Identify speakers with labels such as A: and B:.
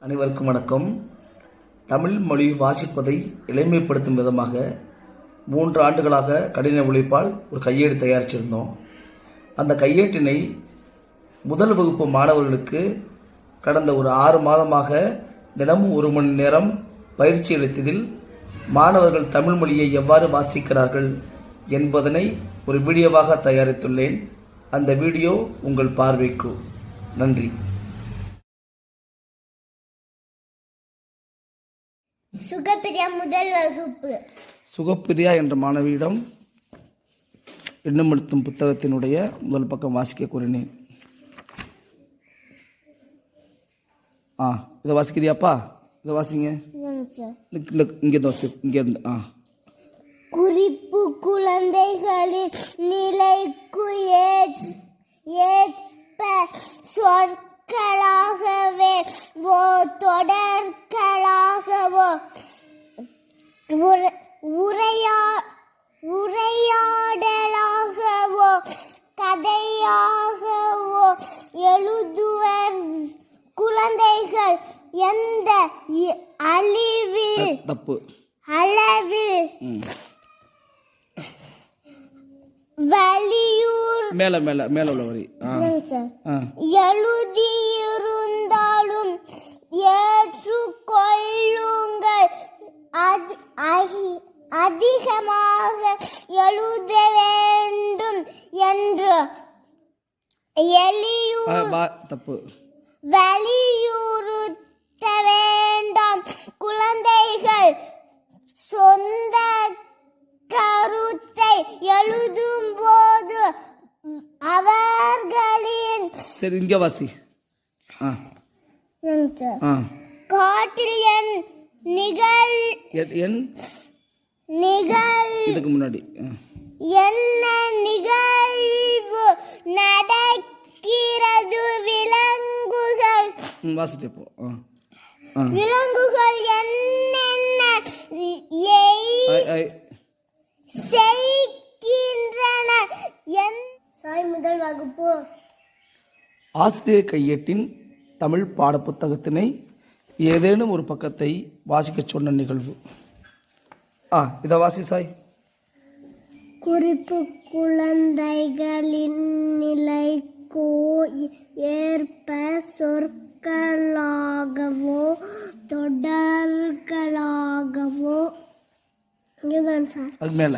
A: அனைவருக்கும் வணக்கம். தமிழ் மொழி வாசிப்பதை எளிமைப்படுத்தும் விதமாக 3 ஆண்டுகளாக கடின உழைப்பால் ஒரு கையேடு தயாரிச்சிருந்தோம். அந்த கையேட்டினை முதல் வகுப்பு மாணவர்களுக்கு கடந்த ஒரு 6 மாதமாக தினமும் 1 மணி நேரம் பயிற்சி அளித்ததில் மாணவர்கள் தமிழ் மொழியை எவ்வாறு வாசிக்கிறார்கள் என்பதனை ஒரு வீடியோவாக தயாரித்துள்ளேன். அந்த வீடியோ உங்கள் பார்வைக்கு. நன்றி.
B: சுகப்பிரியா முதல் வகுப்பு.
A: சுகப்பிரியா என்ற மாணவியிடம் எண்ணம் எழுத்தும் புத்தகத்தினுடைய முதல் பக்கம் வாசிக்க கூறினேன். இதை வாசிக்கிறியாப்பா? இதை வாசிங்க. இங்க
B: குறிப்பு குழந்தைகளின் நிலைக்கு ஏற்ப சொற்களாகவே தொடர்களாகவோ உரையாடலாகவோ கதையாகவோ எழுதுவர். குழந்தைகள் எந்த அளவில்
A: மேல உள்ள வரி
B: எழுதியிருந்தாலும் ஏற்றுக்கொள்ளுங்கள். அதிகமாக எழுத வேண்டும் என்று வலியுறுத்த வேண்டாம். குழந்தைகள் சொந்த கருத்தை எழுதும் போது அவர்களின்
A: இங்க வாசி
B: காட்டில்
A: இதுக்கு முன்னாடி
B: என்ன நிகழ்வு நடக்கிறது?
A: வாசிட்டு போ.
B: விலங்குகள் என்னென்ன செய்கின்றன? முதல் வகுப்பு.
A: ஆசிரியர் கையேட்டின் தமிழ் பாட புத்தகத்தினை ஏதேனும் ஒரு பக்கத்தை வாசிக்க சொன்ன நிகழ்வு. இதை வாசி சாய்.
B: குறிப்பு குழந்தைகளின் நிலைக்கோ ஏற்ப சொற்களாகவோ தொடர்களாகவோ
A: அது மேல